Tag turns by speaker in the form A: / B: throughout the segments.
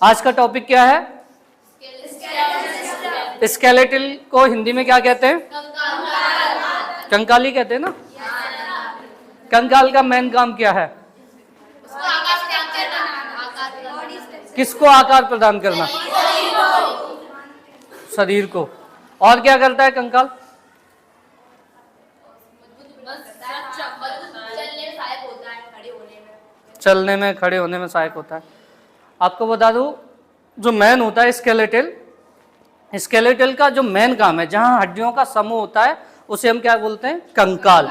A: आज का टॉपिक क्या है? स्केलेटल को हिंदी में क्या कहते हैं? कंकाली कहते हैं ना। कंकाल का मेन काम क्या है? किसको आकार प्रदान करना? शरीर को। और क्या करता है कंकाल? चलने में, खड़े होने में सहायक होता है। आपको बता दूं, जो मेन होता है स्केलेटल, स्केलेटल का जो मेन काम है, जहां हड्डियों का समूह होता है, उसे हम क्या बोलते हैं? कंकाल।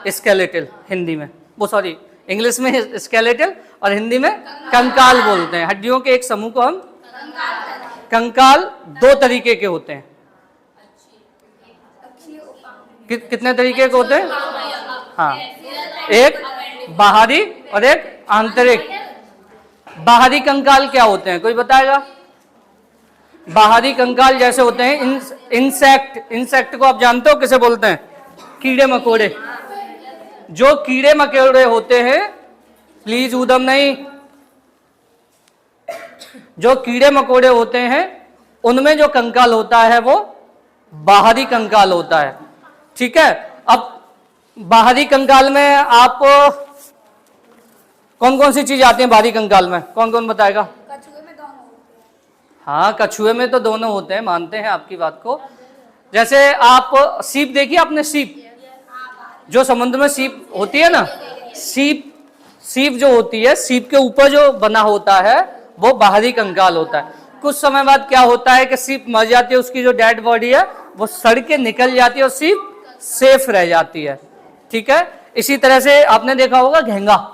A: स्केलेटल हिंदी में, वो सॉरी इंग्लिश में स्केलेटल और हिंदी में कंकाल बोलते हैं। हड्डियों के एक समूह को हम कंकाल दो तरीके के होते हैं। कितने तरीके के होते हैं? हाँ, एक बाहरी और एक आंतरिक। बाहरी कंकाल क्या होते हैं, कोई बताएगा? बाहरी कंकाल जैसे होते हैं इंसेक्ट। इंसेक्ट को आप जानते हो किसे बोलते हैं? कीड़े मकोड़े। जो कीड़े मकोड़े होते हैं, प्लीज ऊधम नहीं, जो कीड़े मकोड़े होते हैं उनमें जो कंकाल होता है वो बाहरी कंकाल होता है। ठीक है। अब बाहरी कंकाल में आप कौन कौन सी चीज आती है? बाहरी कंकाल में कौन कौन बताएगा?
B: कछुए में दोनों होते हैं।
A: हाँ, कछुए में तो दोनों होते हैं, मानते हैं आपकी बात को। जैसे आप सीप देखिए आपने, सीप जो समुद्र में सीप होती है ना, सीप जो होती है, सीप के ऊपर जो बना होता है वो बाहरी कंकाल होता है। कुछ समय बाद क्या होता है कि सीप मर जाती है, उसकी जो डेड बॉडी है वो सड़ के निकल जाती है और सीप सेफ रह जाती है। ठीक है। इसी तरह से आपने देखा होगा घेंगा,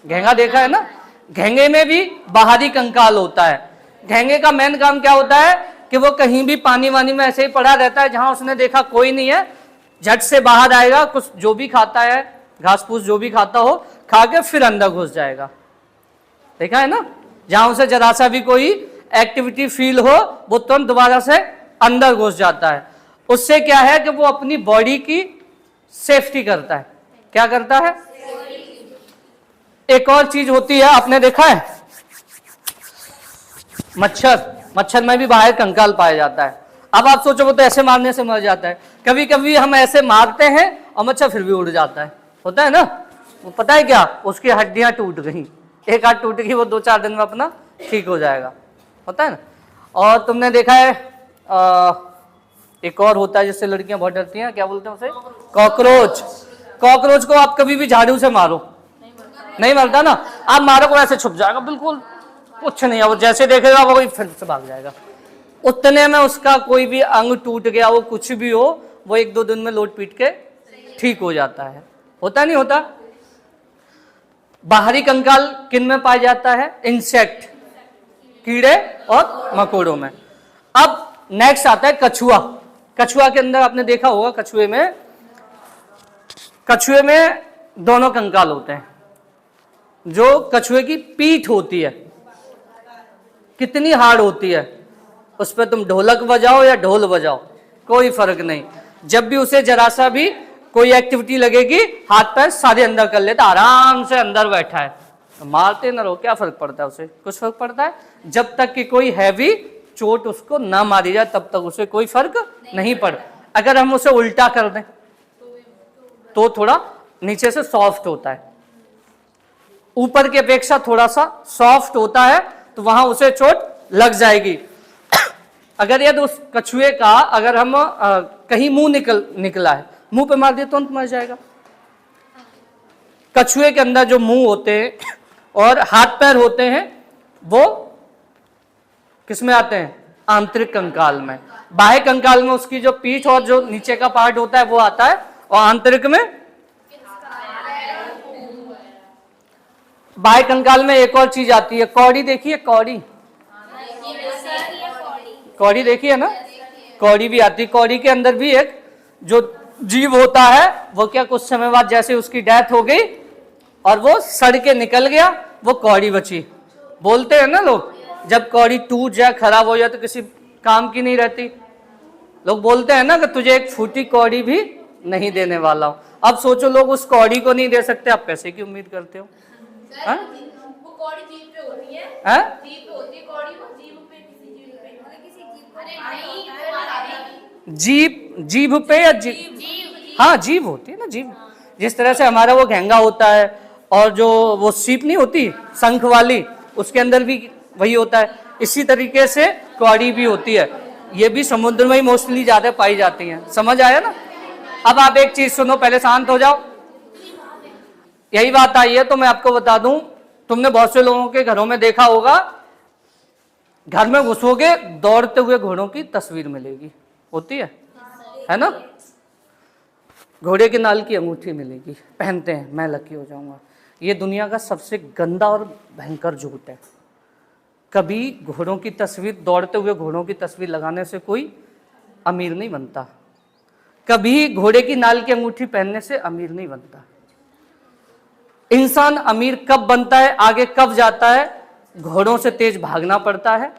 A: घेंगा देखा है ना, घेंगे में भी बाहरी कंकाल होता है। घेंगे का मेन काम क्या होता है कि वो कहीं भी पानी वानी में ऐसे ही पड़ा रहता है, जहां उसने देखा कोई नहीं है, झट से बाहर आएगा, कुछ जो भी खाता है, घास फूस जो भी खाता हो, खा के फिर अंदर घुस जाएगा। देखा है ना, जहां उसे जरा सा भी कोई एक्टिविटी फील हो, वो तुरंत दोबारा से अंदर घुस जाता है। उससे क्या है कि वो अपनी बॉडी की सेफ्टी करता है। क्या करता है? एक और चीज होती है, आपने देखा है मच्छर, मच्छर में भी बाहर कंकाल पाया जाता है। अब आप सोचो, वो तो ऐसे मारने से मर जाता है, कभी कभी हम ऐसे मारते हैं और मच्छर फिर भी उड़ जाता है, होता है ना। वो पता है क्या, उसकी हड्डियां टूट गई, एक हाथ टूट गई, वो 2-4 दिन में अपना ठीक हो जाएगा, होता है ना। और तुमने देखा है एक और होता है जिससे लड़कियां बहुत डरती हैं, क्या बोलते हैं उसे? कॉकरोच। कॉकरोच को आप कभी भी झाड़ू से मारो, नहीं मरता ना। आप मारो को ऐसे छुप जाएगा, बिल्कुल कुछ नहीं है, वो जैसे देखेगा वो फिर से भाग जाएगा। उतने में उसका कोई भी अंग टूट गया, वो कुछ भी हो, वो 1-2 दिन में लोट पीट के ठीक हो जाता है, होता नहीं होता। बाहरी कंकाल किन में पाया जाता है? इंसेक्ट, कीड़े और मकोड़ों में। अब नेक्स्ट आता है कछुआ। कछुआ के अंदर आपने देखा होगा, कछुए में दोनों कंकाल होते हैं। जो कछुए की पीठ होती है कितनी हार्ड होती है, उस पर तुम ढोलक बजाओ या ढोल बजाओ कोई फर्क नहीं, जब भी उसे जरा सा भी कोई एक्टिविटी लगेगी, हाथ पैर सारे अंदर कर लेता, आराम से अंदर बैठा है, मारते न रहो, क्या फर्क पड़ता है उसे? कुछ फर्क पड़ता है? जब तक कि कोई हैवी चोट उसको ना मारी जाए तब तक उसे कोई फर्क नहीं पड़ता। अगर हम उसे उल्टा कर दें तो थोड़ा नीचे से सॉफ्ट होता है, ऊपर की अपेक्षा थोड़ा सा सॉफ्ट होता है, तो वहां उसे चोट लग जाएगी। अगर यदि उस कछुए का अगर हम कहीं मुंह निकला है, मुंह पे मार दिया तो मर जाएगा। कछुए के अंदर जो मुंह होते हैं और हाथ पैर होते हैं वो किसमें आते हैं? आंतरिक कंकाल में। बाह्य कंकाल में उसकी जो पीठ और जो नीचे का पार्ट होता है वो आता है, और आंतरिक में, बाह्य कंकाल में एक और चीज आती है, कौड़ी। देखिए कौड़ी, कौड़ी देखिए ना, कौड़ी भी आती है। कौड़ी के अंदर भी एक जो जीव होता है, वो क्या कुछ समय बाद जैसे उसकी डेथ हो गई और वो सड़ के निकल गया, वो कौड़ी बची। बोलते हैं ना लोग, जब कौड़ी टूट जाए, खराब हो जाए तो किसी काम की नहीं रहती। लोग बोलते हैं ना कि तुझे एक फूटी कौड़ी भी नहीं देने वाला हूं। अब सोचो, लोग उस कौड़ी को नहीं दे सकते, आप पैसे की उम्मीद करते हो?
C: कौड़ी जीभ पे होती है,
A: हैं?
C: जीभ पे होती है कौड़ी, वो जीभ पे किसी जीभ पे,
B: मतलब किसी जीभ को
C: अरे
B: काट
C: नहीं,
B: होता है।
A: जीभ पे या हाँ जीभ होती है ना, जीभ। जिस तरह से हमारा वो घेंगा होता है और जो वो सीप नहीं होती शंख वाली, उसके अंदर भी वही होता है। इसी तरीके से कौड़ी भी होती है, ये भी समुद्र में ही मोस्टली ज्यादा पाई जाती हैं। समझ आया ना? अब आप एक चीज सुनो, पहले शांत हो जाओ। यही बात आई है तो मैं आपको बता दूं, तुमने बहुत से लोगों के घरों में देखा होगा, घर में घुसोगे दौड़ते हुए घोड़ों की तस्वीर मिलेगी, होती है ना? घोड़े के नाल की अंगूठी मिलेगी, पहनते हैं, मैं लकी हो जाऊंगा। ये दुनिया का सबसे गंदा और भयंकर झूठ है। कभी घोड़ों की तस्वीर, दौड़ते हुए घोड़ों की तस्वीर लगाने से कोई अमीर नहीं बनता। कभी घोड़े की नाल की अंगूठी पहनने से अमीर नहीं बनता। इंसान अमीर कब बनता है, आगे कब जाता है? घोड़ों से तेज भागना पड़ता है,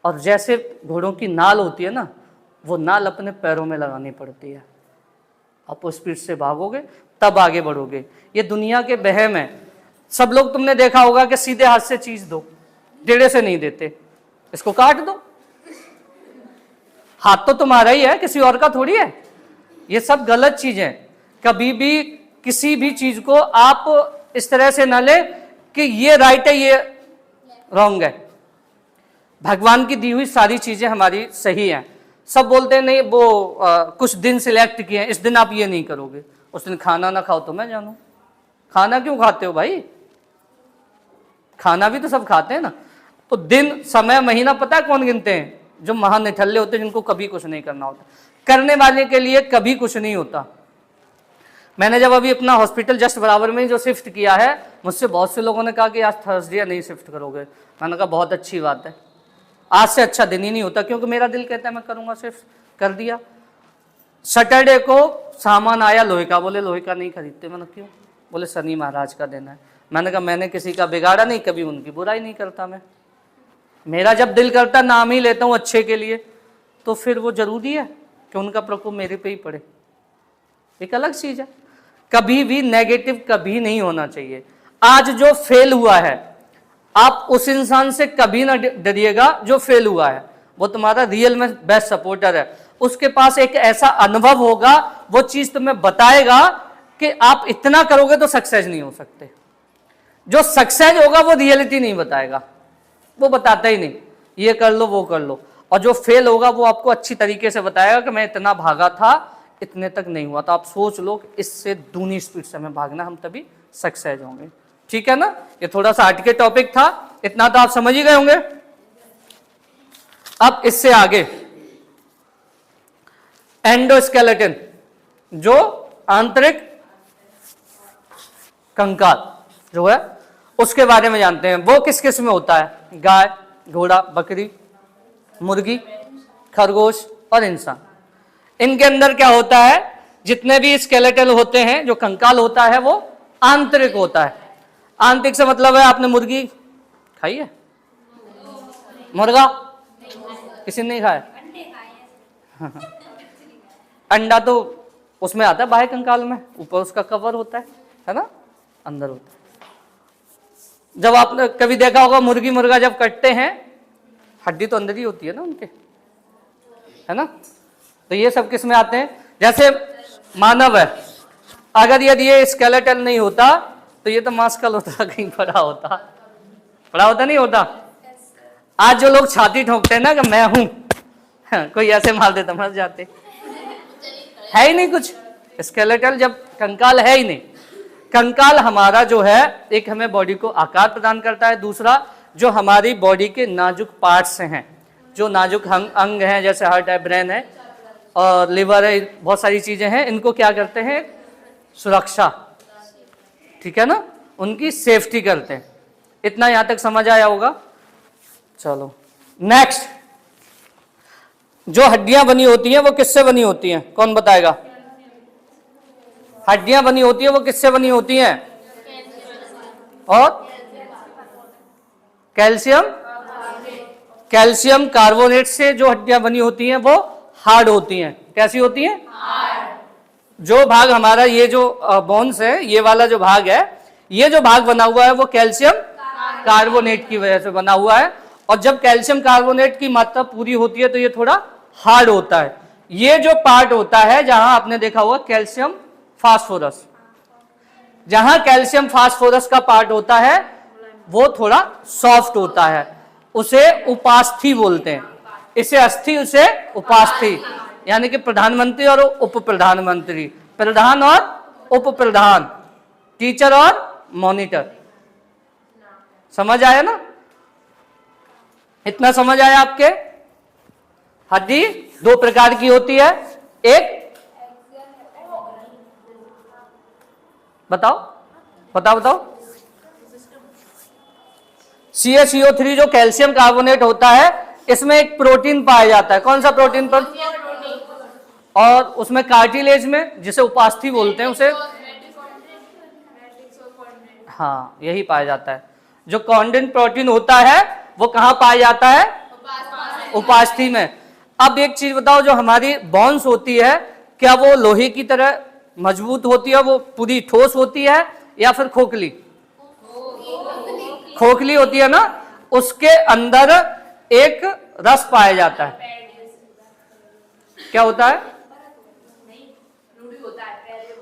A: और जैसे घोड़ों की नाल होती है ना, वो नाल अपने पैरों में लगानी पड़ती है। आप स्पीड से भागोगे तब आगे बढ़ोगे। ये दुनिया के वहम है। सब लोग, तुमने देखा होगा कि सीधे हाथ से चीज दो, टेढ़े से नहीं देते, इसको काट दो। हाथ तो तुम्हारा ही है, किसी और का थोड़ी है। ये सब गलत चीज है। कभी भी किसी भी चीज को आप इस तरह से ना ले कि ये राइट है ये रॉन्ग है। भगवान की दी हुई सारी चीजें हमारी सही हैं। सब बोलते हैं नहीं वो कुछ दिन सिलेक्ट किए हैं, इस दिन आप ये नहीं करोगे, उस दिन खाना ना खाओ तो मैं जानू। खाना क्यों खाते हो भाई? खाना भी तो सब खाते हैं ना। तो दिन, समय, महीना पता है कौन गिनते हैं? जो महान निठल्ले होते हैं, जिनको कभी कुछ नहीं करना होता। करने वाले के लिए कभी कुछ नहीं होता। मैंने जब अभी अपना हॉस्पिटल जस्ट बराबर में जो शिफ्ट किया है, मुझसे बहुत से लोगों ने कहा कि आज थर्सडे नहीं शिफ्ट करोगे। मैंने कहा बहुत अच्छी बात है, आज से अच्छा दिन ही नहीं होता, क्योंकि मेरा दिल कहता है मैं करूंगा, शिफ्ट कर दिया। सैटरडे को सामान आया लोहे का, बोले लोहे का नहीं खरीदते। मैंने क्यों? बोले शनि महाराज का दिन है। मैंने कहा मैंने किसी का बिगाड़ा नहीं, कभी उनकी बुराई नहीं करता मैं। मेरा जब दिल करता नाम ही लेता हूँ अच्छे के लिए, तो फिर वो जरूरी है कि उनका प्रकोप मेरे पे ही पड़े? एक अलग चीज है। कभी भी नेगेटिव कभी नहीं होना चाहिए। आज जो फेल हुआ है, आप उस इंसान से कभी ना डरिएगा जो फेल हुआ है। वो तुम्हारा रियल में बेस्ट सपोर्टर है। उसके पास एक ऐसा अनुभव होगा, वो चीज तुम्हें बताएगा कि आप इतना करोगे तो सक्सेस नहीं हो सकते। जो सक्सेस होगा वो रियलिटी नहीं बताएगा, वो बताता ही नहीं, ये कर लो वो कर लो। और जो फेल होगा वो आपको अच्छी तरीके से बताएगा कि मैं इतना भागा था, इतने तक नहीं हुआ। तो आप सोच लो कि इससे दूनी स्पीड से हमें भागना, हम तभी सक्सेस होंगे। ठीक है ना? ये थोड़ा सा हटके टॉपिक था, इतना तो आप समझ ही गए होंगे। अब इससे आगे एंडोस्केलेटन, जो आंतरिक कंकाल जो है, उसके बारे में जानते हैं। वो किस किस में होता है? गाय, घोड़ा, बकरी, मुर्गी, खरगोश और इंसान। इनके अंदर क्या होता है? जितने भी स्केलेटल होते हैं, जो कंकाल होता है वो आंतरिक होता है। आंतरिक से मतलब है, आपने मुर्गी खाई है? मुर्गा किसी ने नहीं खाया? अंडा तो उसमें आता है बाह्य कंकाल में, ऊपर उसका कवर होता है ना, अंदर होता है। जब आपने कभी देखा होगा मुर्गी मुर्गा जब कटते हैं, हड्डी तो अंदर ही होती है ना उनके, है ना? तो ये सब किस में आते हैं? जैसे मानव है, अगर यदि ये स्केलेटल नहीं होता तो ये तो मांसकल होता, कहीं पड़ा होता नहीं होता। आज जो लोग छाती ठोकते हैं ना कि मैं हूं, कोई ऐसे मार देता मर जाते, है ही नहीं कुछ स्केलेटल, जब कंकाल है ही नहीं। कंकाल हमारा जो है, एक हमें बॉडी को आकार प्रदान करता है, दूसरा जो हमारी बॉडी के नाजुक पार्ट्स हैं, जो नाजुक अंग हैं, जैसे हार्ट है, ब्रेन है और लिवर है, बहुत सारी चीजें हैं, इनको क्या करते हैं? सुरक्षा, ठीक है ना, उनकी सेफ्टी करते हैं। इतना यहां तक समझ आया होगा? चलो नेक्स्ट, जो हड्डियां बनी होती हैं वो किससे बनी होती हैं? कौन बताएगा? हड्डियां बनी होती है वो किससे बनी होती हैं? और कैल्शियम कार्बोनेट से जो हड्डियां बनी होती हैं वो हार्ड होती हैं। कैसी होती हैं? जो भाग हमारा ये जो बोन्स है, ये वाला जो भाग है, ये जो भाग बना हुआ है वो कैल्शियम कार्बोनेट की वजह से बना हुआ है। और जब कैल्शियम कार्बोनेट की मात्रा पूरी होती है तो ये थोड़ा हार्ड होता है। ये जो पार्ट होता है जहां आपने देखा हुआ कैल्शियम फास्फोरस, जहां कैल्शियम फास्फोरस का पार्ट होता है वो थोड़ा सॉफ्ट होता है, उसे उपास्थि बोलते हैं। इसे अस्थि, उसे उपास्थि, यानी कि प्रधानमंत्री और उप प्रधानमंत्री, प्रधान और उप प्रधान, टीचर और मॉनिटर। समझ आया ना? इतना समझ आया आपके? हड्डी दो प्रकार की होती है, एक बताओ बताओ बताओ CaCO3 जो कैल्शियम कार्बोनेट होता है, इसमें एक प्रोटीन पाया जाता है। कौन सा प्रोटीन पर? और उसमें कार्टिलेज में, जिसे उपास्थि बोलते हैं, उसे हाँ यही पाया जाता है। जो कॉन्डेन प्रोटीन होता है वो कहाँ पाया जाता है? उपास्थि में। अब एक चीज बताओ, जो हमारी बोन्स होती है क्या वो लोहे की तरह मजबूत होती है, वो पूरी ठोस होती है, या फिर खोखली? खोखली होती है ना। उसके अंदर एक रस पाया जाता है, क्या होता है?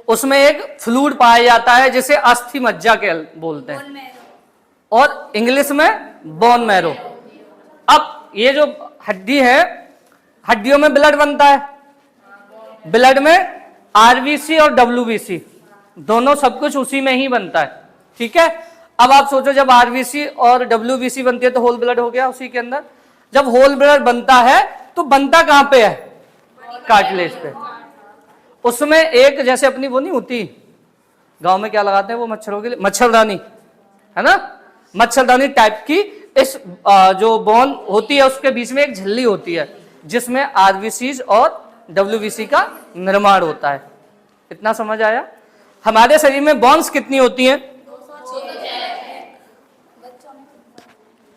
A: उसमें एक फ्लूइड पाया जाता है जिसे अस्थि मज्जा के बोलते हैं, और इंग्लिश में बोन मैरो। अब ये जो हड्डी है, हड्डियों में ब्लड बनता है, ब्लड में आरबीसी और डब्ल्यूबीसी दोनों, सब कुछ उसी में ही बनता है। ठीक है। अब आप सोचो, जब आरबीसी और डब्ल्यूबीसी बनती है तो होल ब्लड हो गया उसी के अंदर। जब होल ब्लड बनता है तो बनता कहां पे है? कार्टिलेज पे। उसमें एक, जैसे अपनी वो नहीं होती गांव में, क्या लगाते हैं वो मच्छरों के लिए, मच्छरदानी है ना, मच्छरदानी टाइप की इस जो बोन होती है उसके बीच में एक झिल्ली होती है जिसमें आरबीसी और डब्ल्यूबीसी का निर्माण होता है। इतना समझ आया? हमारे शरीर में बोन्स कितनी होती हैं?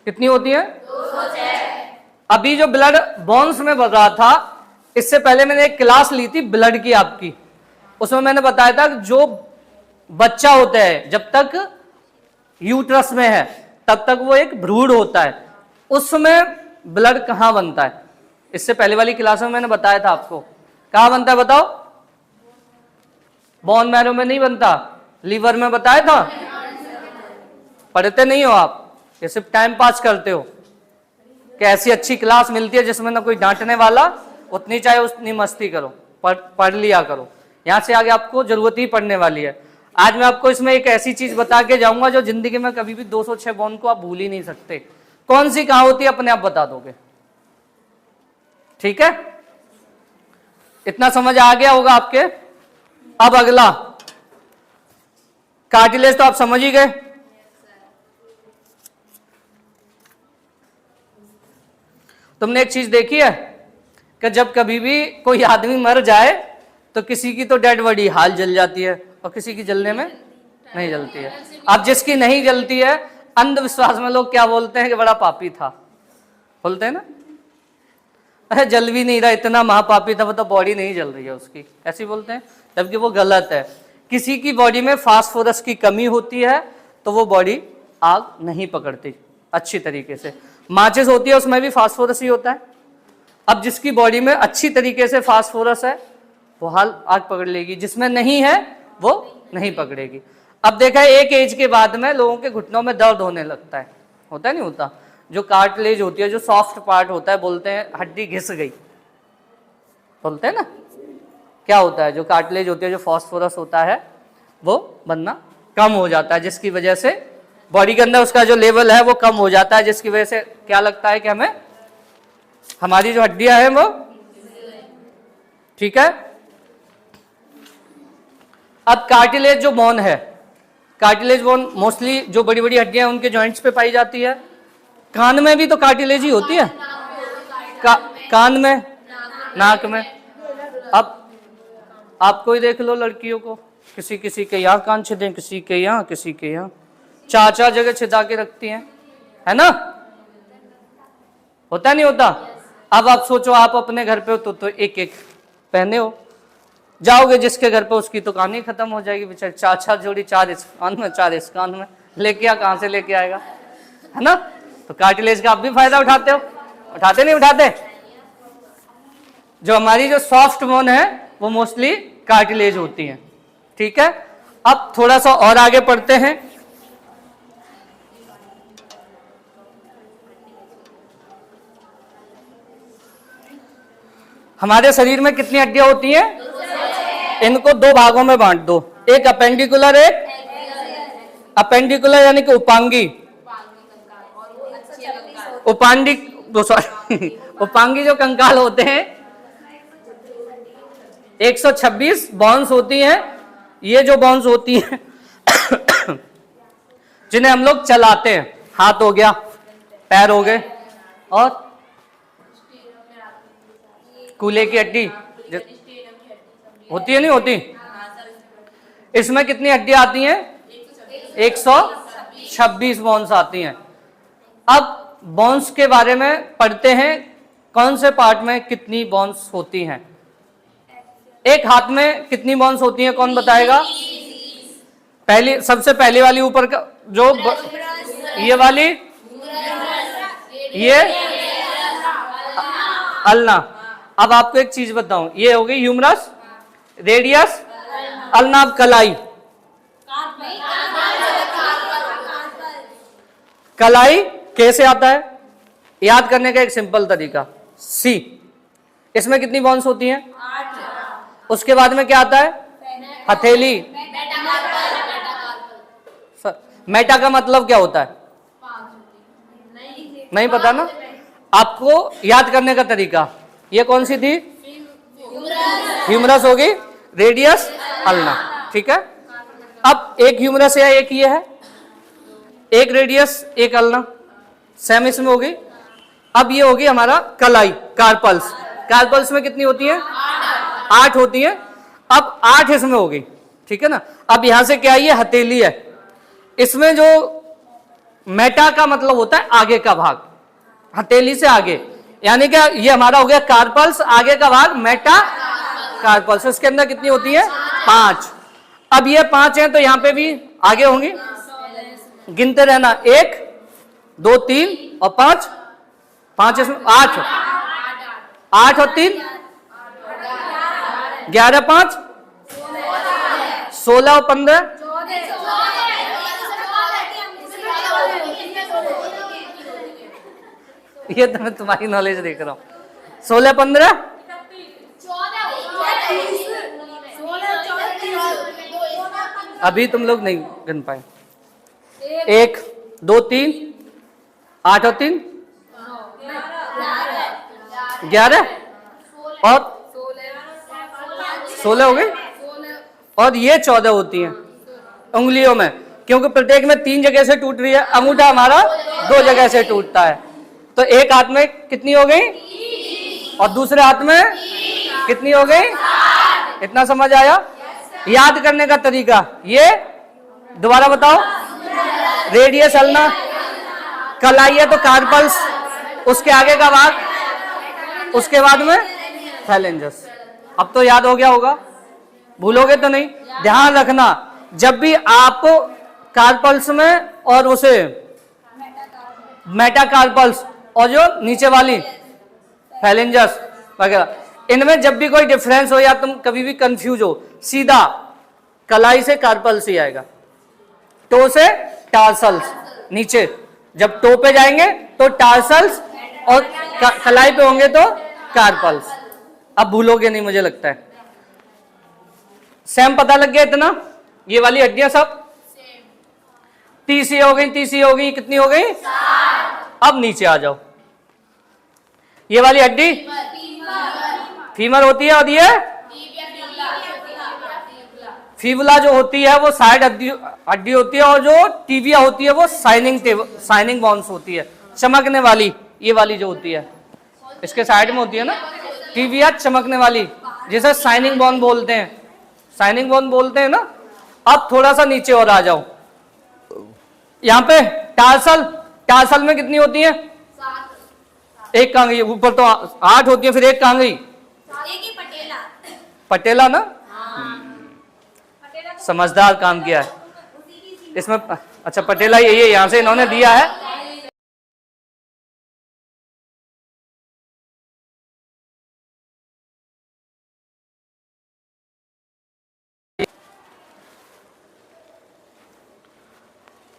A: कितनी होती हैं? अभी जो ब्लड बोन्स में बढ़ रहा था, इससे पहले मैंने एक क्लास ली थी ब्लड की आपकी, उसमें मैंने बताया था जो बच्चा होता है जब तक यूट्रस में है तब तक वो एक भ्रूण होता है, उसमें ब्लड कहां बनता है? इससे पहले वाली क्लास में मैंने बताया था आपको। कहां बनता है बताओ? बोन मैरो में नहीं बनता, लीवर में बताया था। पढ़ते नहीं हो आप, ये सिर्फ टाइम पास करते हो। कि ऐसी अच्छी क्लास मिलती है जिसमें ना कोई डांटने वाला, उतनी चाहे उतनी मस्ती करो, पढ़ लिया करो। यहां से आगे आपको जरूरत ही पढ़ने वाली है। आज मैं आपको इसमें एक ऐसी चीज बता के जाऊंगा जो जिंदगी में कभी भी 206 बोन को आप भूल ही नहीं सकते। कौन सी कहां होती है अपने आप बता दोगे। ठीक है, इतना समझ आ गया होगा आपके। अब अगला कार्टिलेज तो आप समझ ही गए। तुमने एक चीज देखी है कि जब कभी भी कोई आदमी मर जाए तो किसी की तो डेड बॉडी हाल जल जाती है और किसी की जलने में नहीं जलती है। अब जिसकी नहीं जलती है, अंधविश्वास में लोग क्या बोलते हैं कि बड़ा पापी था, बोलते हैं ना, अरे जल भी नहीं रहा, इतना महापापी था, वो तो बॉडी नहीं जल रही है उसकी, ऐसे बोलते हैं। जबकि वो गलत है। किसी की बॉडी में फास्फोरस की कमी होती है तो वो बॉडी आग नहीं पकड़ती अच्छी तरीके से। माचिस होती है उसमें भी फास्फोरस ही होता है। अब जिसकी बॉडी में अच्छी तरीके से फास्फोरस है वो हाल आग पकड़ लेगी, जिसमें नहीं है वो नहीं पकड़ेगी। अब देखा है एक एज के बाद में लोगों के घुटनों में दर्द होने लगता है, होता है नहीं होता? जो कार्टिलेज होती है, जो सॉफ्ट पार्ट होता है, बोलते हैं हड्डी घिस गई, बोलते हैं ना। क्या होता है? जो कार्टिलेज होती है, जो फास्फोरस होता है वो बनना कम हो जाता है, जिसकी वजह से बॉडी के अंदर उसका जो लेवल है वो कम हो जाता है, जिसकी वजह से क्या लगता है कि हमें हमारी जो हड्डियां हैं वो, ठीक है। अब कार्टिलेज जो बोन है, कार्टिलेज बोन मोस्टली जो बड़ी बड़ी हड्डियां हैं उनके जॉइंट्स पे पाई जाती है। कान में भी तो कार्टिलेज ही होती है, कान में, नाक में। अब आपको ही देख लो, लड़कियों को किसी किसी के यहाँ कान छिदे, किसी के यहाँ, किसी के यहाँ, चार चार जगह छिदा के रखती हैं, है ना? होता नहीं होता? अब आप सोचो, आप अपने घर पे हो तो एक एक पहने हो, जाओगे जिसके घर पे उसकी तो कहानी खत्म हो जाएगी बेचारी। चार चार जोड़ी, चार इस कान में, चार इस कान में, लेके आ, कहां से लेके आएगा? है ना। तो कार्टिलेज का आप भी फायदा उठाते हो, उठाते नहीं उठाते। जो हमारी जो सॉफ्ट बोन है वो मोस्टली कार्टिलेज होती है। ठीक है, अब थोड़ा सा और आगे पढ़ते हैं। हमारे शरीर में कितनी हड्डियां होती हैं? इनको दो भागों में बांट दो, एक अपेंडिकुलर, एक अपेंडिकुलर यानी कि उपांगी, उपांडिक सॉरी उपांगी जो कंकाल होते हैं 126 बॉन्स होती हैं। ये जो बॉन्स होती हैं जिन्हें हम लोग चलाते हैं, हाथ हो गया, पैर हो गए, और कूल्हे की हड्डी होती है, नहीं होती? इसमें कितनी हड्डियां आती हैं? 126 बॉन्स आती हैं। अब बॉन्स के बारे में पढ़ते हैं, कौन से पार्ट में कितनी बॉन्स होती हैं। एक हाथ में कितनी बॉन्स होती हैं, कौन बताएगा? पहली, सबसे पहली वाली ऊपर का जो ये वाली, ये अल्ना। अब आपको एक चीज बताऊं, ये हो गई ह्यूमरस, रेडियस, अल्ना। अब कलाई, कलाई कैसे आता है? याद करने का एक सिंपल तरीका, सी। इसमें कितनी बॉन्स होती हैं? 8। उसके बाद में क्या आता है? हथेली। मेटा का मतलब क्या होता है? नहीं पता ना? आपको याद करने का तरीका, ये कौन सी थी? ह्यूमरस होगी, रेडियस, अल्ना। ठीक है, अब एक ह्यूमरस है, एक ये है, एक रेडियस, एक अल्ना, सेम इसमें होगी। अब ये होगी हमारा कलाई, कार्पल्स। कार्पल्स में कितनी होती है? 8 होती है। अब 8 इसमें होगी, ठीक है ना। अब यहां से क्या, ये हथेली है। इसमें जो मेटा का मतलब होता है आगे का भाग, हथेली से आगे, यानी क्या ये हमारा हो गया कार्पल्स, आगे का भाग मेटा कार्पल्स। इसके अंदर कितनी होती है? 5। अब ये 5 हैं तो यहां पे भी आगे होंगी, गिनते रहना, 1 2 3 और 5, 5 इसमें 8, 8 और 3 11, 5 16 और 15 ये तो मैं तुम्हारी नॉलेज देख रहा हूं। 16 15 अभी तुम लोग नहीं गिन पाए। 1 2 3 8 और 3 11 और 16 हो गई। और ये 14 होती हैं उंगलियों में, क्योंकि प्रत्येक में 3 जगह से टूट रही है। अंगूठा हमारा 2 जगह से टूटता है। तो एक हाथ में कितनी हो गई और दूसरे हाथ में कितनी हो गई? इतना समझ आया? याद करने का तरीका ये दोबारा बताओ। रेडियस, अल्ना, कलाई है तो कार्पल्स, उसके आगे का भाग, उसके बाद में थैलेंजस। अब तो याद हो गया होगा, भूलोगे तो नहीं। ध्यान रखना, जब भी आप कार्पल्स में और उसे मेटाकार्पल्स और जो नीचे वाली थैलेंजस वगैरह, इनमें जब भी कोई डिफरेंस हो या तुम कभी भी कंफ्यूज हो, सीधा कलाई से कार्पल्स ही आएगा, टो से टार्सल्स। नीचे जब टो पे जाएंगे तो टार्सल्स और कलाई पे होंगे तो कार्पल्स। अब भूलोगे नहीं मुझे लगता है। सेम पता लग गया इतना? ये वाली हड्डियां सब तीसरी हो गई, तीसरी हो गई, कितनी हो गई? 7। अब नीचे आ जाओ। ये वाली हड्डी फीमर होती है और ये फीबुला जो होती है वो साइड हड्डी होती है, और जो टिबिया होती है वो साइनिंग बोन्स होती है, चमकने वाली। ये वाली जो होती है इसके साइड में होती है ना, टिबिया चमकने वाली, जिसे साइनिंग बोन बोलते हैं, साइनिंग बोन बोलते हैं ना। अब थोड़ा सा नीचे और आ जाओ, यहाँ पे टार्सल। टार्सल में कितनी होती है? 7। एक कहाँ गई? ऊपर तो 8 होती है, फिर एक कहाँ गई?
B: पटेला।
A: पटेला ना, समझदार काम किया है इसमें। अच्छा पटेला यही है, यहाँ से इन्होंने दिया है।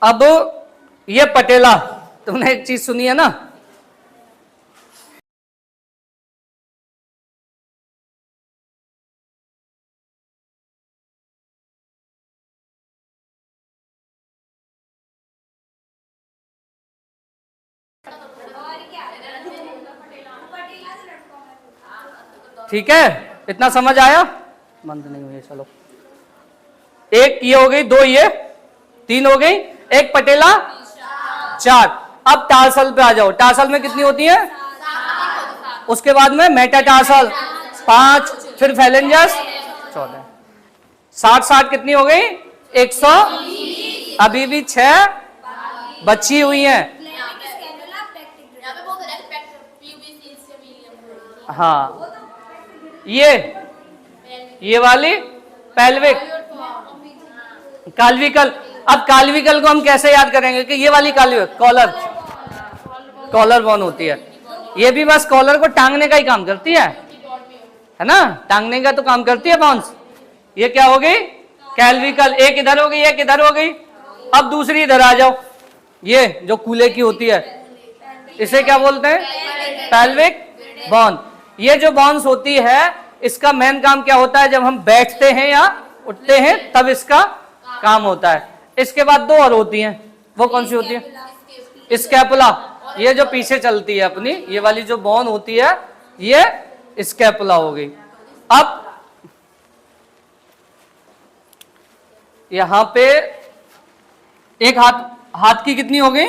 A: अब ये पटेला, तुमने एक चीज सुनी है ना, ठीक है, इतना समझ आया? बंद नहीं हुई, चलो। एक ये हो गई, दो ये, तीन हो गई, एक पटेला, चार। अब टार्सल पे आ जाओ। टार्सल में कितनी होती है? उसके बाद में मेटाटार्सल 5, फिर फेलेंजस 14। 60 कितनी हो गई? 100। अभी भी 6 बची हुई हैं।
C: यहाँ पे बहुत सारे एस्पेक्ट पीयूबी से
A: हाँ, ये वाली पेल्विक, काल्विकल। अब काल्विकल को हम कैसे याद करेंगे कि ये वाली काल्विक कॉलर बोन होती है। ये भी बस कॉलर को टांगने का ही काम करती है ना, टांगने का तो काम करती है बोन्स। ये क्या हो गई? कैल्विकल। एक इधर हो गई, एक इधर हो गई। अब दूसरी इधर आ जाओ, ये जो कूल्हे की होती है, इसे क्या बोलते हैं? Pelvic bone. ये जो बोन्स होती है, इसका मेन काम क्या होता है? जब हम बैठते हैं या उठते हैं तब इसका काम होता है। इसके बाद दो और होती हैं, वो कौन सी होती है? स्कैपुला। ये जो पीछे चलती है अपनी, ये वाली जो बोन होती है, ये स्कैपुला हो गई। अब यहां पे एक हाथ की कितनी हो गई?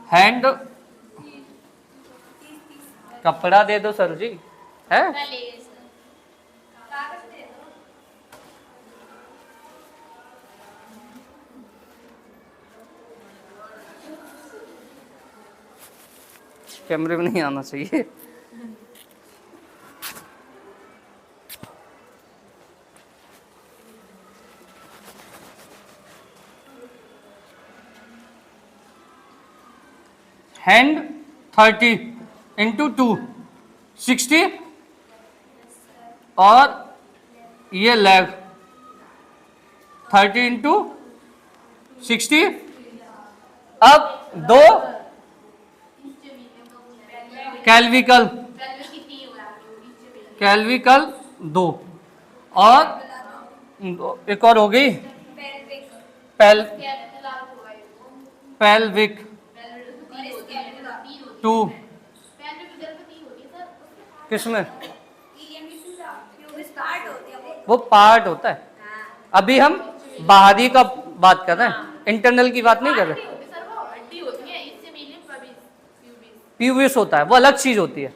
A: हैंड, कपड़ा दे दो सर जी, है? कैमरे में नहीं आना चाहिए। हैंड 30 इंटू 2 60, और ये लेग 30 इंटू 60। अब दो कैल्विकल, कैल्विकल 2, और एक और हो गई पेल्विक 2। किसमें? वो पार्ट होता है। अभी हम बाहरी का बात कर रहे हैं, इंटरनल की बात नहीं कर रहे। प्यूबिस होता है, वो अलग चीज होती है।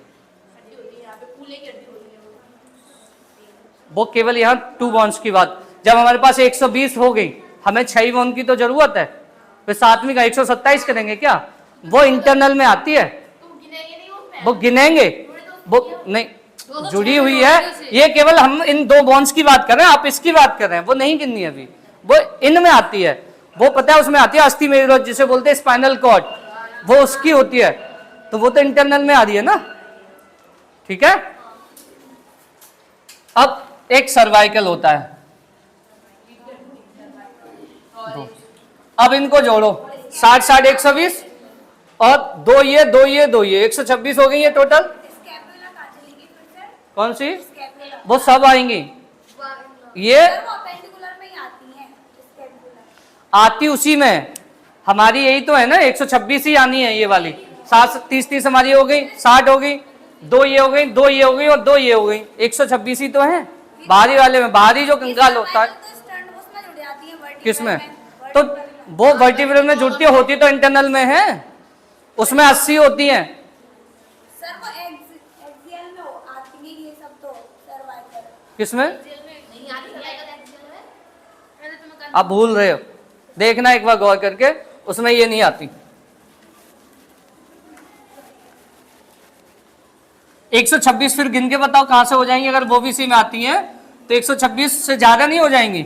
A: वो केवल यहाँ 2 बोन्स की बात। जब हमारे पास 120 हो गई, हमें 6 बोन की तो जरूरत है, फिर सातवीं का 127 करेंगे क्या? वो इंटरनल में आती है, वो गिनेंगे, वो नहीं जुड़ी हुई है। ये केवल हम इन 2 बोन्स की बात कर रहे हैं, आप इसकी बात कर रहे हैं, वो नहीं गिननी अभी, वो इनमें आती है। वो पता है उसमें आती है अस्थि मेरुरज्जु, जिसे बोलते हैं स्पाइनल कॉर्ड, वो उसकी होती है, तो वो तो इंटरनल में आ रही है ना, ठीक है। अब एक सर्वाइकल होता है, अब इनको जोड़ो, 60 60 120, और दो ये 126 हो गई है टोटल। कौन सी? वो सब आएंगी, ये आती उसी में, हमारी यही तो है ना, 126 ही आनी है ये वाली। 30 हमारी हो गई, 60 हो गई, 2 ये हो गई, 2 ये हो गई, और 2 ये हो गई, 126 ही तो है बाहरी वाले में। बाहरी जो कंकाल होता है किसमें? तो वो वर्टिब्रल में जुड़ती होती तो इंटरनल में है, उसमें 80 होती हैं। किसमें? आप भूल रहे हो, देखना एक बार गौर करके, उसमें ये नहीं आती। 126 फिर गिन के बताओ कहां से हो जाएंगी। अगर वो भी सी में आती हैं तो 126 से ज्यादा नहीं हो जाएंगी।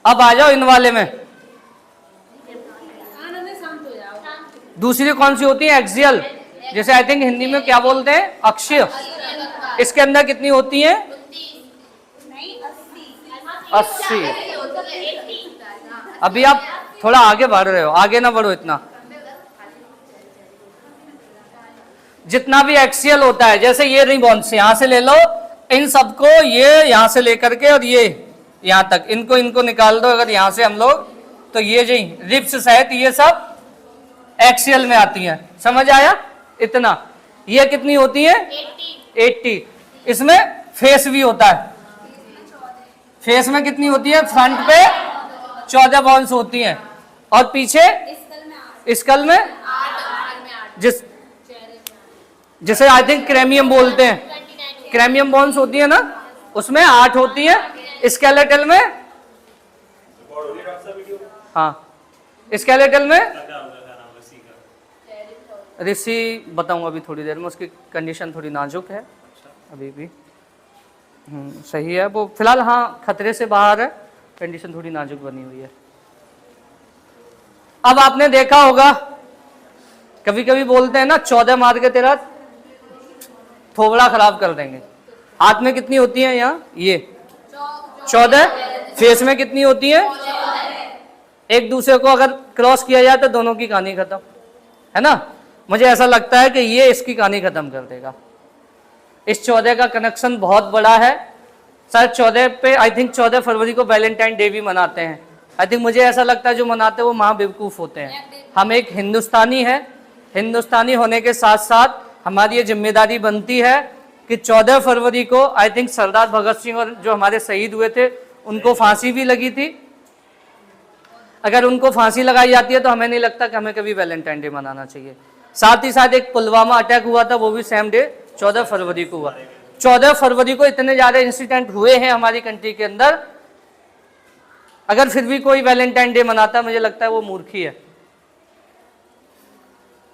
A: अब आ जाओ इन वाले में, दूसरी कौन सी होती है? एक्सियल। जैसे आई थिंक हिंदी में क्या बोलते हैं, अक्षीय। इसके अंदर कितनी होती हैं? 80। अभी आप थोड़ा आगे बढ़ रहे हो, आगे ना बढ़ो इतना। जितना भी एक्सियल होता है, जैसे ये रिबॉन्स यहां से ले लो, इन सबको ये यहां से लेकर के और ये यहां तक, इनको निकाल दो अगर यहां से हम लोग, तो ये जो रिब्स सहित ये सब एक्सियल में आती हैं। समझ आया? इतना। ये कितनी होती है? 80। इसमें फेस भी होता है। फेस में कितनी होती है? फ्रंट पे 14 बोन्स होती हैं और पीछे स्कल में जिसे आई थिंक क्रेमियम बोलते हैं, क्रेमियम बोन्स होती है ना, उसमें 8 होती है। स्केलेटल में, हाँ स्केलेटल में ऋषि बताऊंगा अभी थोड़ी देर में, उसकी कंडीशन थोड़ी नाजुक है अभी भी। सही है वो फिलहाल, हाँ खतरे से बाहर है, कंडीशन थोड़ी नाजुक बनी हुई है। अब आपने देखा होगा कभी कभी बोलते हैं ना, 14 मार के तेरा थोबड़ा खराब कर देंगे। हाथ में कितनी होती है? यहाँ ये 14। फेस में कितनी होती है? एक दूसरे को अगर क्रॉस किया जाए तो दोनों की कहानी खत्म, है ना। मुझे ऐसा लगता है कि ये इसकी कहानी खत्म कर देगा। इस 14 का कनेक्शन बहुत बड़ा है। सर 14 पे आई थिंक 14 फरवरी को वैलेंटाइन डे भी मनाते हैं। आई थिंक मुझे ऐसा लगता है जो मनाते हैं वो महाबेवकूफ़ होते हैं। हम एक हिंदुस्तानी है, हिंदुस्तानी होने के साथ साथ हमारी ये जिम्मेदारी बनती है कि 14 फरवरी को आई थिंक सरदार भगत सिंह और जो हमारे शहीद हुए थे उनको फांसी भी लगी थी। अगर उनको फांसी लगाई जाती है तो हमें नहीं लगता कि हमें कभी वैलेंटाइन डे मनाना चाहिए। साथ ही साथ एक पुलवामा अटैक हुआ था, वो भी सेम डे 14 फरवरी को हुआ। 14 फरवरी को इतने ज्यादा इंसिडेंट हुए हैं हमारी कंट्री के अंदर, अगर फिर भी कोई वैलेंटाइन डे मनाता है मुझे लगता है वो मूर्खी है।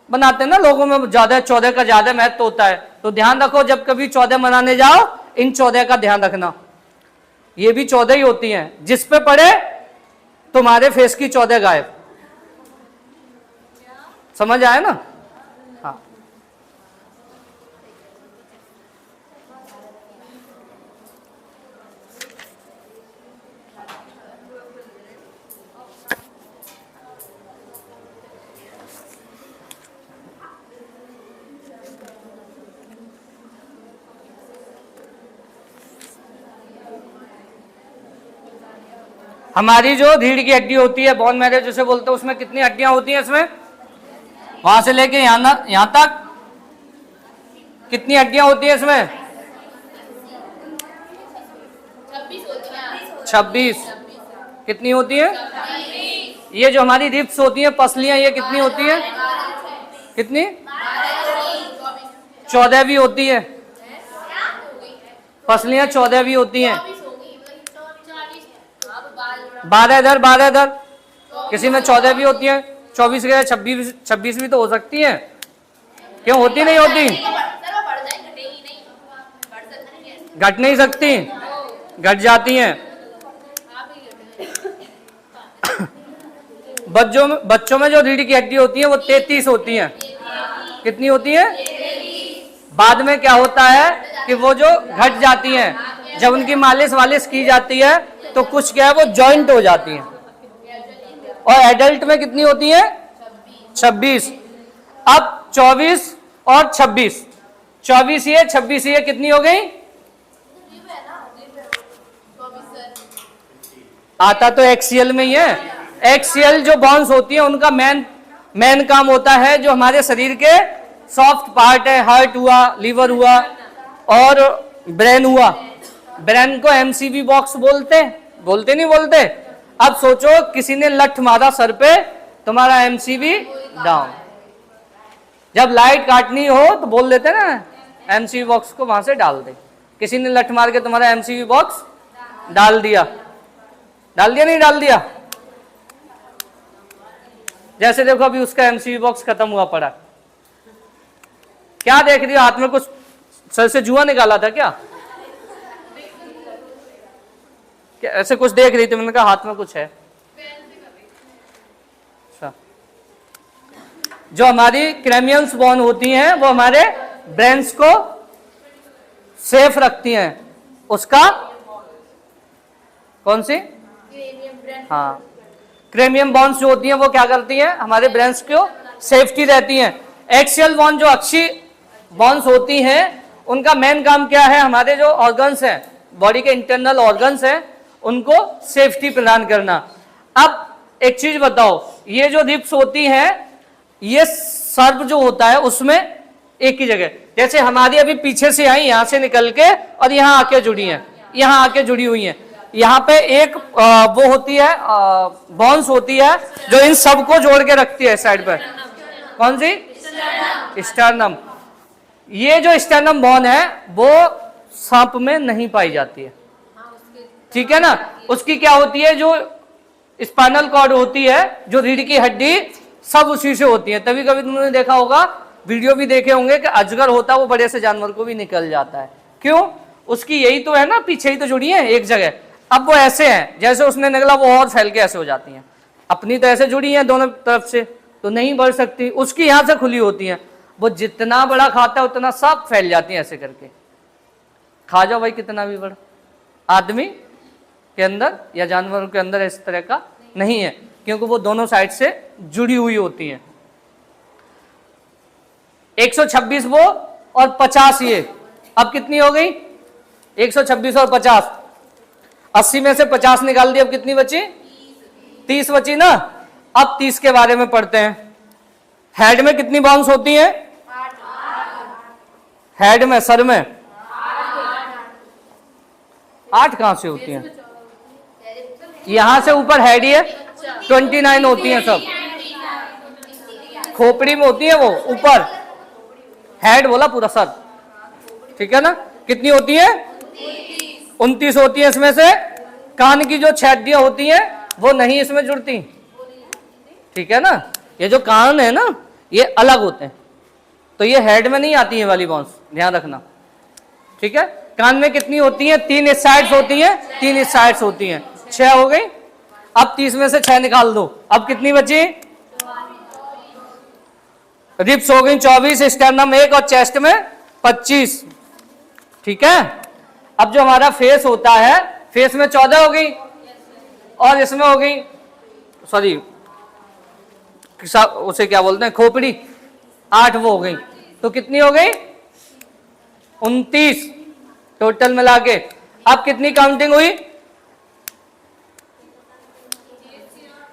A: बनाते हैं ना लोगों में ज्यादा, 14 का ज्यादा महत्व होता है। तो ध्यान रखो जब कभी 14 मनाने जाओ, इन 14 का ध्यान रखना। ये भी 14 ही होती हैं, जिस पे पड़े तुम्हारे फेस की 14 गायब। समझ आया ना? हाँ हमारी जो रीढ़ की हड्डी होती है, बोन मैरो जिसे बोलते हैं, उसमें कितनी हड्डियां होती हैं? इसमें वहां से लेके यहां तक कितनी हड्डियां होती हैं इसमें? 26। कितनी होती है? ये जो हमारी रिब्स होती हैं, पसलियां, ये कितनी होती है? कितनी? 14 भी होती है। पसलियां 14 भी होती हैं। 12 इधर 12 इधर, किसी में 14 भी होती है, 24 के 26 भी तो हो सकती है। क्यों होती नहीं होती? घट नहीं सकती, घट जाती हैं। बच्चों में जो रीढ़ की हड्डी होती है वो 33 होती हैं। कितनी होती है? बाद में क्या होता है कि वो जो घट जाती हैं, जब उनकी मालिश वालिश की जाती है तो कुछ क्या है वो जॉइंट हो जाती हैं। और एडल्ट में कितनी होती है? 26। अब 24 और 26, 24 ये 26 ये कितनी हो गई? आता तो एक्सियल में ही है। एक्सियल जो बॉन्स होती है उनका मेन काम होता है जो हमारे शरीर के सॉफ्ट पार्ट है, हार्ट हुआ, लीवर हुआ और ब्रेन हुआ। ब्रेन को एमसीवी बॉक्स बोलते नहीं बोलते? अब सोचो किसी ने लठ मारा सर पे, तुम्हारा एमसीवी डाउन। जब लाइट काटनी हो तो बोल देते ना एमसीवी बॉक्स को वहां से डाल दे। किसी ने लठ मार के तुम्हारा एमसीवी बॉक्स डाल दिया, नहीं डाल दिया? जैसे देखो अभी उसका एमसीवी बॉक्स खत्म हुआ पड़ा। क्या देख रही हो? हाथ में कुछ सर से जुआ निकाला था क्या? ऐसे कुछ देख रही थी, मैंने कहा हाथ में कुछ है। अच्छा जो हमारी क्रेमियम्स बॉन्ड होती हैं वो हमारे ब्रेन्स को सेफ रखती हैं। उसका कौन सी, हाँ, क्रेमियम बॉन्ड्स जो होती हैं वो क्या करती हैं, हमारे ब्रेन्स को सेफ्टी रहती हैं। एक्सियल बॉन्ड जो अक्षी बॉन्ड्स होती हैं उनका मेन काम क्या है, हमारे जो ऑर्गन्स हैं, बॉडी के इंटरनल ऑर्गन्स हैं, उनको सेफ्टी प्रदान करना। अब एक चीज बताओ, ये जो रिब्स होती हैं, ये सर्व जो होता है उसमें एक ही जगह, जैसे हमारी अभी पीछे से आई, यहां से निकल के और यहां आके जुड़ी हैं, यहां आके जुड़ी हुई हैं। यहाँ पे एक वो होती है बॉन्स होती है जो इन सबको जोड़ के रखती है साइड पर। कौन सी, स्टर्नम। ये जो स्टर्नम बॉन है वो सांप में नहीं पाई जाती है, ठीक है ना। उसकी क्या होती है, जो स्पाइनल कॉर्ड होती है, जो रीढ़ की हड्डी, सब उसी से होती है। तभी कभी तुमने देखा होगा, वीडियो भी देखे होंगे कि अजगर होता है वो बड़े से जानवर को भी निकल जाता है। क्यों, उसकी यही तो है ना, पीछे ही तो जुड़ी है एक जगह। अब वो ऐसे हैं, जैसे उसने निकला वो और फैल के ऐसे हो जाती हैं। अपनी तो ऐसे जुड़ी हैं दोनों तरफ से, तो नहीं बढ़ सकती। उसकी यहां से खुली होती हैं, वो जितना बड़ा खाता है उतना सब फैल जाती हैं ऐसे करके। खा जाओ भाई कितना भी बड़ा, आदमी के अंदर या जानवरों के अंदर इस तरह का नहीं है, क्योंकि वो दोनों साइड से जुड़ी हुई होती हैं। 126 वो और 50 ये, अब कितनी हो गई, 126 और 50, 80 में से 50 निकाल दी, अब कितनी बची, 30 बची ना। अब 30 के बारे में पढ़ते हैं। हेड में कितनी बॉन्स होती हैं, हेड में, सर में 8 कहां से होती हैं, यहां से ऊपर हेड ही है, 29 होती हैं सब। खोपड़ी में होती है वो ऊपर, हेड बोला पूरा सर, ठीक है ना। कितनी होती है, 29 होती है। इसमें से कान की जो छेदियां होती हैं वो नहीं इसमें जुड़ती, ठीक है ना। ये जो कान है ना ये अलग होते हैं, तो ये हेड में नहीं आती है वाली बॉन्स, ध्यान रखना, ठीक है। कान में कितनी होती हैं, 3 साइड्स होती हैं, 3 साइड्स होती हैं, 6 हो गई। अब 30 में से 6 निकाल दो, अब कितनी बची, रिब्स हो गई 24, स्टर्नम 1 और चेस्ट में 25, ठीक है। अब जो हमारा फेस होता है, फेस में 14 हो गई और इसमें हो गई, सॉरी उसे क्या बोलते हैं, खोपड़ी, 8 वो हो गई, तो कितनी हो गई, 29 टोटल मिला के। अब कितनी काउंटिंग हुई,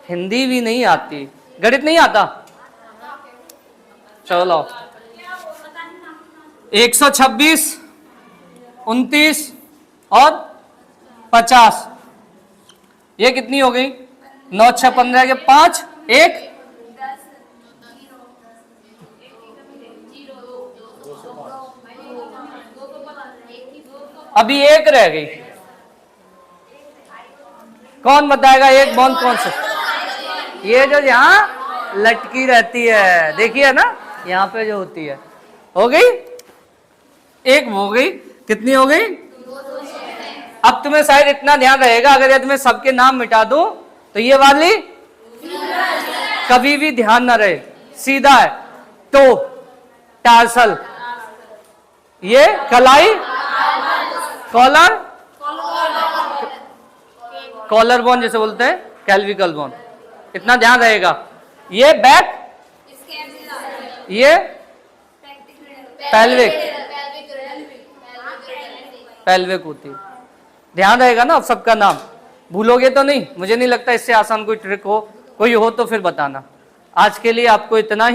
A: हिंदी भी नहीं आती, गणित नहीं आता, चलो 126, 29 और 50, ये कितनी हो गई, 9 6 15 के 5 1, अभी एक रह गई। कौन बताएगा एक बॉन्ड कौन सा, ये जो यहाँ लटकी रहती है, देखिए ना यहाँ पे जो होती है, हो गई एक, हो गई, कितनी हो गई। अब तुम्हें शायद इतना ध्यान रहेगा, अगर ये तुम्हें सबके नाम मिटा दूं तो ये वाली कभी भी ध्यान ना रहे, सीधा है। तो टार्सल, ये कलाई, कॉलर, कॉलर बोन जिसे बोलते हैं, कैल्विकल बोन, इतना ध्यान रहेगा। ये बैक, ये पेल्विक, पेल्विक होती है, ध्यान रहेगा ना। अब सबका नाम भूलोगे तो नहीं, मुझे नहीं लगता इससे आसान कोई ट्रिक हो, कोई हो तो फिर बताना। आज के लिए आपको इतना ही।